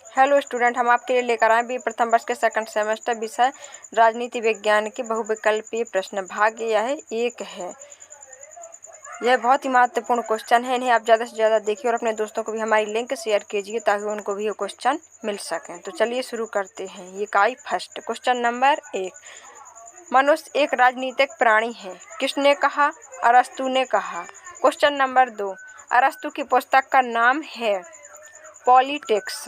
Hello student, हम आपके लिए लेकर आए बी प्रथम वर्ष के सेकंड सेमेस्टर विषय राजनीति विज्ञान के बहुविकल्पीय प्रश्न भाग यह एक है। यह बहुत ही महत्वपूर्ण क्वेश्चन है। इन्हें आप ज़्यादा से ज़्यादा देखिए और अपने दोस्तों को भी हमारी लिंक शेयर कीजिए ताकि उनको भी ये क्वेश्चन मिल सकें। तो चलिए शुरू करते हैं। ये इकाई फर्स्ट, क्वेश्चन नंबर 1, मनुष्य एक राजनीतिक प्राणी है, किसने कहा? अरस्तु ने कहा। क्वेश्चन नंबर 2, अरस्तु की पुस्तक का नाम है पॉलिटिक्स।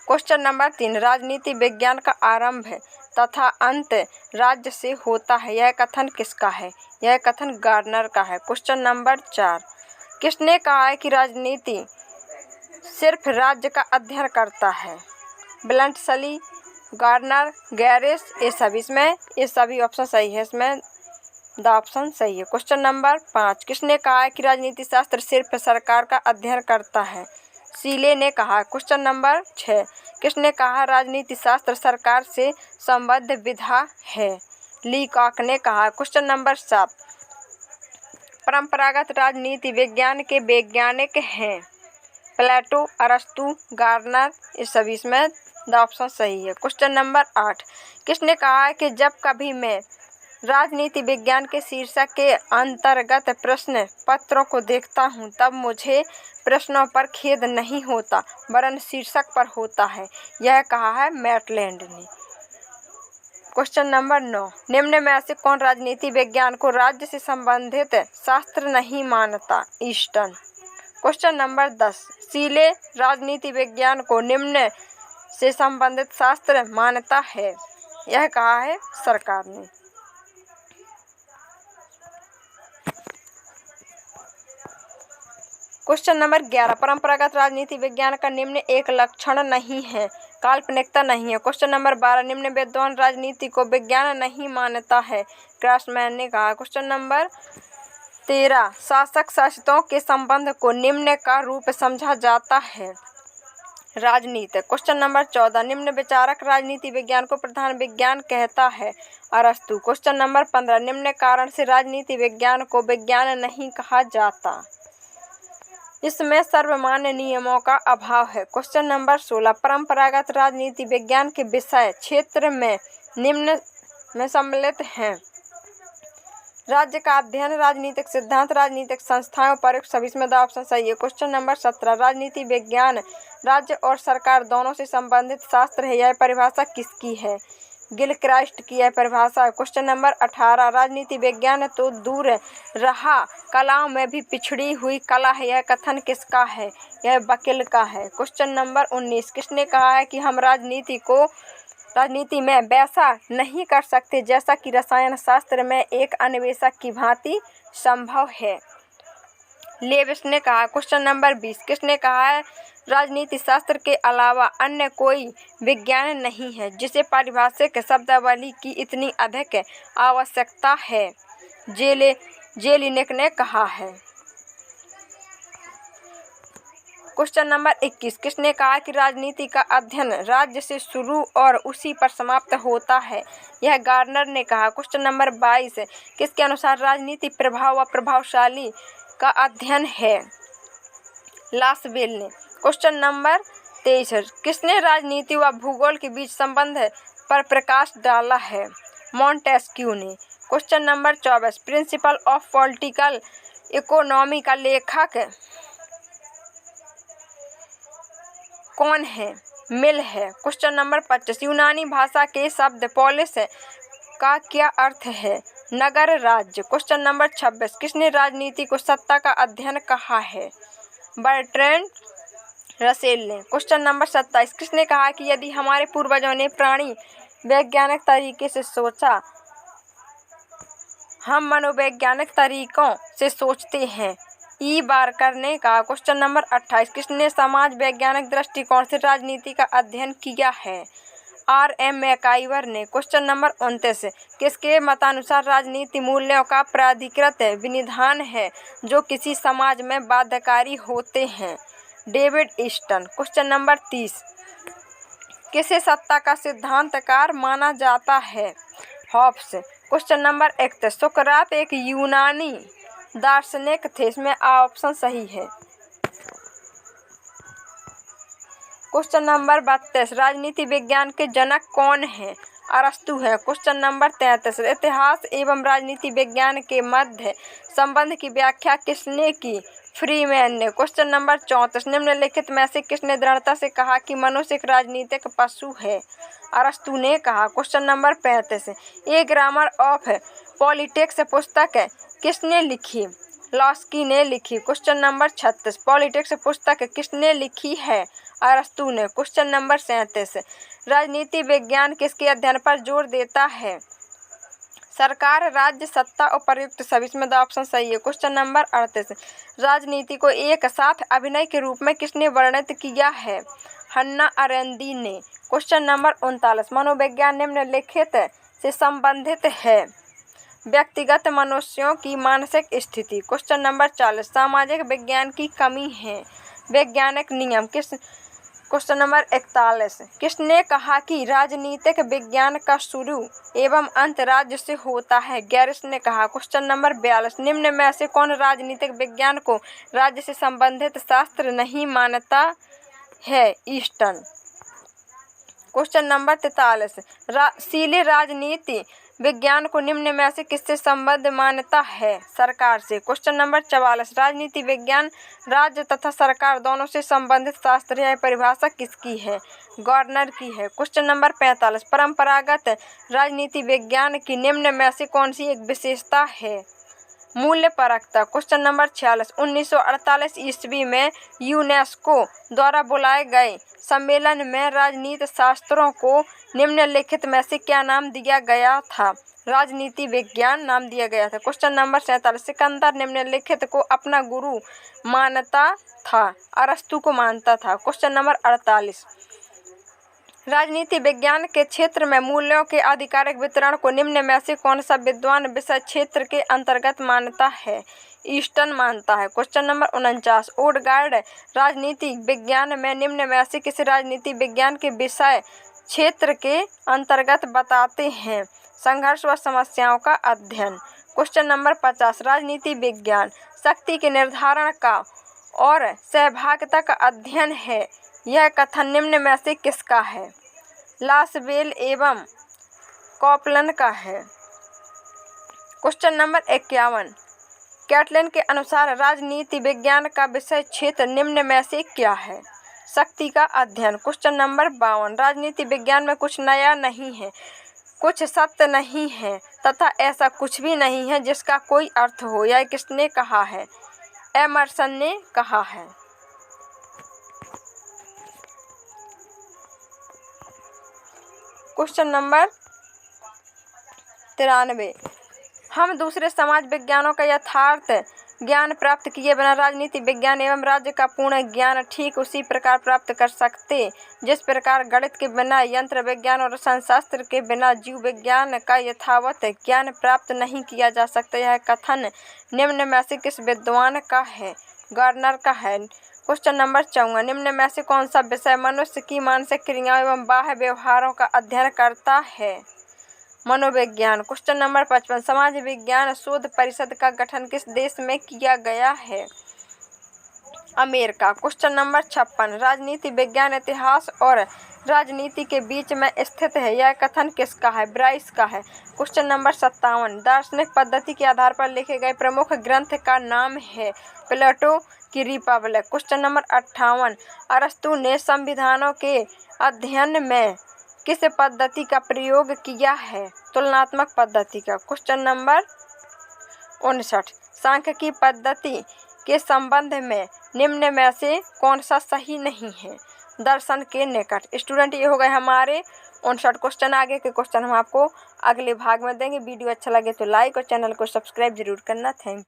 क्वेश्चन नंबर 3, राजनीति विज्ञान का आरंभ तथा अंत राज्य से होता है, यह कथन किसका है? यह कथन गार्नर का है। क्वेश्चन नंबर 4, किसने कहा है कि राजनीति सिर्फ राज्य का अध्ययन करता है? ब्लंटसली, गार्नर, गैरिस, ये सभी ऑप्शन सही है। इसमें द ऑप्शन सही है। क्वेश्चन नंबर 5, किसने कहा है कि राजनीति शास्त्र सिर्फ सरकार का अध्ययन करता है? सीले ने कहा। क्वेश्चन नंबर 6, किसने कहा राजनीति शास्त्र सरकार से संबद्ध विधा है? लीकॉक ने कहा। क्वेश्चन नंबर 7, परंपरागत राजनीति विज्ञान के वैज्ञानिक हैं प्लेटो, अरस्तु, गार्नर, ये सभी इसमें द ऑप्शन सही है। क्वेश्चन नंबर 8, किसने कहा है कि जब कभी मैं राजनीति विज्ञान के शीर्षक के अंतर्गत प्रश्न पत्रों को देखता हूँ तब मुझे प्रश्नों पर खेद नहीं होता वरन शीर्षक पर होता है? यह कहा है मैटलैंड ने। क्वेश्चन नंबर 9, निम्न में से कौन राजनीति विज्ञान को राज्य से संबंधित शास्त्र नहीं मानता? ईस्टर्न। क्वेश्चन नंबर 10, सीले राजनीति विज्ञान को निम्न से संबंधित शास्त्र मानता है? यह कहा है सरकार ने। क्वेश्चन नंबर 11, परंपरागत राजनीति विज्ञान का निम्न एक लक्षण नहीं है, काल्पनिकता नहीं है। क्वेश्चन नंबर 12, निम्न विद्वान राजनीति को विज्ञान नहीं मानता है, क्रॉसमैन ने कहा। क्वेश्चन नंबर 13, शासक शासितों के संबंध को निम्न का रूप समझा जाता है, राजनीति। क्वेश्चन नंबर 14, निम्न विचारक राजनीति विज्ञान को प्रधान विज्ञान कहता है, अरस्तु। क्वेश्चन नंबर 15, निम्न कारण से राजनीति विज्ञान को विज्ञान नहीं कहा जाता, इसमें सर्वमान्य नियमों का अभाव है। क्वेश्चन नंबर 16, परंपरागत राजनीति विज्ञान के विषय क्षेत्र में निम्न में सम्मिलित हैं, राज्य का अध्ययन, राजनीतिक सिद्धांत, राजनीतिक संस्थाएं, प्रयोग, सभी इसमें द ऑप्शन सही है। क्वेश्चन नंबर 17, राजनीति विज्ञान राज्य और सरकार दोनों से संबंधित शास्त्र है, यह परिभाषा किसकी है? गिलक्राइस्ट की यह परिभाषा है। क्वेश्चन नंबर 18, राजनीति विज्ञान तो दूर रहा कलाओं में भी पिछड़ी हुई कला है, यह कथन किसका है? यह बकिल का है। क्वेश्चन नंबर 19, किसने कहा है कि हम राजनीति में वैसा नहीं कर सकते जैसा कि रसायन शास्त्र में एक अन्वेषक की भांति संभव है? लेविस ने कहा। क्वेश्चन नंबर 20, किसने कहा है राजनीति शास्त्र के अलावा अन्य कोई विज्ञान नहीं है जिसे पारिभाषिक शब्दावली की इतनी अधिक आवश्यकता है? जेलिनिक ने कहा है। क्वेश्चन नंबर 21, किसने कहा कि राजनीति का अध्ययन राज्य से शुरू और उसी पर समाप्त होता है? यह गार्नर ने कहा। क्वेश्चन नंबर 22, किसके अनुसार राजनीति प्रभाव व प्रभावशाली का अध्ययन है? लासबेल ने। क्वेश्चन नंबर 23, किसने राजनीति व भूगोल के बीच संबंध पर प्रकाश डाला है? मॉन्टेस्क्यू ने। Question number 24, principle of political economy का लेखक कौन है? मिल है। क्वेश्चन नंबर 25, यूनानी भाषा के शब्द पोलिस का क्या अर्थ है? नगर, राज्य। क्वेश्चन नंबर 26, किसने राजनीति को सत्ता का अध्ययन कहा है? बर्ट्रैंड रसेल ने। क्वेश्चन नंबर 27, किसने कहा कि यदि हमारे पूर्वजों ने प्राणी वैज्ञानिक तरीके से सोचा, हम मनोवैज्ञानिक तरीकों से सोचते हैं? ई बारकर ने कहा। क्वेश्चन नंबर 28, किसने समाज वैज्ञानिक दृष्टिकोण से राजनीति का अध्ययन किया है? R.M. मैकाइवर ने। क्वेश्चन नंबर 29, किसके मतानुसार राजनीति मूल्यों का प्राधिकृत विनिधान है जो किसी समाज में बाध्यकारी होते हैं? David Easton. क्वेश्चन नंबर 30, किसे सत्ता का सिद्धांतकार माना जाता है? हॉब्स। क्वेश्चन नंबर 31, सुकरात एक यूनानी दार्शनिक थे, इसमें ऑप्शन सही है। क्वेश्चन नंबर 32 राजनीति विज्ञान के जनक कौन है? अरस्तु है। क्वेश्चन नंबर 33 इतिहास एवं राजनीति विज्ञान के मध्य संबंध की व्याख्या किसने की? फ्रीमैन ने। क्वेश्चन नंबर 34 निम्नलिखित में से किसने दृढ़ता से कहा कि मनुष्य एक राजनीतिक पशु है? अरस्तु ने कहा। Question number 35 A grammar of politics पुस्तक किसने लिखी? लॉस्की ने लिखी। क्वेश्चन नंबर 36 पॉलिटिक्स पुस्तक किसने लिखी है? अरस्तु ने। क्वेश्चन नंबर 37 राजनीति विज्ञान किसके अध्ययन पर जोर देता है? सरकार, राज्य, सत्ता, उपर्युक्त सभी। इसमें द ऑप्शन सही है। क्वेश्चन नंबर 38 राजनीति को एक साथ अभिनय के रूप में किसने वर्णित किया है? हन्ना अरेंदी ने। क्वेश्चन नंबर 39 मनोविज्ञान निम्नलिखित से संबंधित है? व्यक्तिगत मनुष्यों की मानसिक स्थिति। क्वेश्चन नंबर 40 सामाजिक विज्ञान की कमी है? वैज्ञानिक नियम। क्वेश्चन नंबर 41 किसने कहा कि राजनीतिक विज्ञान का शुरू एवं अंत राज्य से होता है? गैरिस ने कहा। क्वेश्चन नंबर 42 निम्न में से कौन राजनीतिक विज्ञान को राज्य से संबंधित शास्त्र नहीं मानता है? ईस्टर्न। क्वेश्चन नंबर 43 शीले राजनीति विज्ञान को निम्न में से किससे संबद्ध मानता है? सरकार से। क्वेश्चन नंबर 44 राजनीति विज्ञान राज्य तथा सरकार दोनों से संबंधित शास्त्र है। परिभाषा किसकी है? गवर्नर की है। क्वेश्चन नंबर 45 परंपरागत राजनीति विज्ञान की निम्न में से कौन सी एक विशेषता है? मूल्यपरकता। क्वेश्चन नंबर 46 1948 ईस्वी में यूनेस्को द्वारा बुलाए गए सम्मेलन में राजनीति शास्त्रों को निम्नलिखित में से क्या नाम दिया गया था? राजनीति विज्ञान नाम दिया गया था। क्वेश्चन नंबर 47 सिकंदर निम्नलिखित को अपना गुरु मानता था? अरस्तु को मानता था। क्वेश्चन नंबर 48 राजनीति विज्ञान के क्षेत्र में मूल्यों के आधिकारिक वितरण को निम्न में से कौन सा विद्वान विषय क्षेत्र के अंतर्गत मानता है? ईस्टर्न मानता है। क्वेश्चन नंबर 49 ओडगार्ड राजनीति विज्ञान में निम्न में से किसी राजनीति विज्ञान के विषय क्षेत्र के अंतर्गत बताते हैं? संघर्ष व समस्याओं का अध्ययन। क्वेश्चन नंबर 50 राजनीति विज्ञान शक्ति के निर्धारण का और सहभागिता का अध्ययन है। यह कथन निम्न में से किसका है? लासबेल एवं कॉपलन का है। क्वेश्चन नंबर 51 कैटलिन के अनुसार राजनीति विज्ञान का विषय क्षेत्र निम्न में से क्या है? शक्ति का अध्ययन। क्वेश्चन नंबर 52 राजनीति विज्ञान में कुछ नया नहीं है, कुछ सत्य नहीं है तथा ऐसा कुछ भी नहीं है जिसका कोई अर्थ हो। यह किसने कहा है? एमर्सन ने कहा है। क्वेश्चन नंबर 93 हम दूसरे समाज विज्ञानों का यथार्थ ज्ञान प्राप्त किए बिना राजनीति विज्ञान एवं राज्य का पूर्ण ज्ञान ठीक उसी प्रकार प्राप्त कर सकते जिस प्रकार गणित के बिना यंत्र विज्ञान और रसायनशास्त्र के बिना जीव विज्ञान का यथावत ज्ञान प्राप्त नहीं किया जा सकता। यह कथन निम्न में से किस विद्वान का है? गार्डनर का है। क्वेश्चन नंबर 54 निम्न में से कौन सा विषय मनुष्य की मानसिक क्रियाओं एवं बाह्य व्यवहारों का अध्ययन करता है? मनोविज्ञान। क्वेश्चन नंबर 55 समाज विज्ञान शोध परिषद का गठन किस देश में किया गया है? अमेरिका। क्वेश्चन नंबर 56 राजनीति विज्ञान इतिहास और राजनीति के बीच में स्थित है। यह कथन किसका है? ब्राइस का है। क्वेश्चन नंबर 57 दार्शनिक पद्धति के आधार पर लिखे गए प्रमुख ग्रंथ का नाम है? प्लेटो की रिपब्लिक। क्वेश्चन नंबर 58 अरस्तु ने संविधानों के अध्ययन में किस पद्धति का प्रयोग किया है? तुलनात्मक पद्धति का। क्वेश्चन नंबर 59 सांख्यिकी पद्धति के संबंध में निम्न में से कौन सा सही नहीं है? दर्शन के निकट। स्टूडेंट ये हो गए हमारे 59 क्वेश्चन। आगे के क्वेश्चन हम आपको अगले भाग में देंगे। वीडियो अच्छा लगे तो लाइक और चैनल को सब्सक्राइब जरूर करना। Thank you.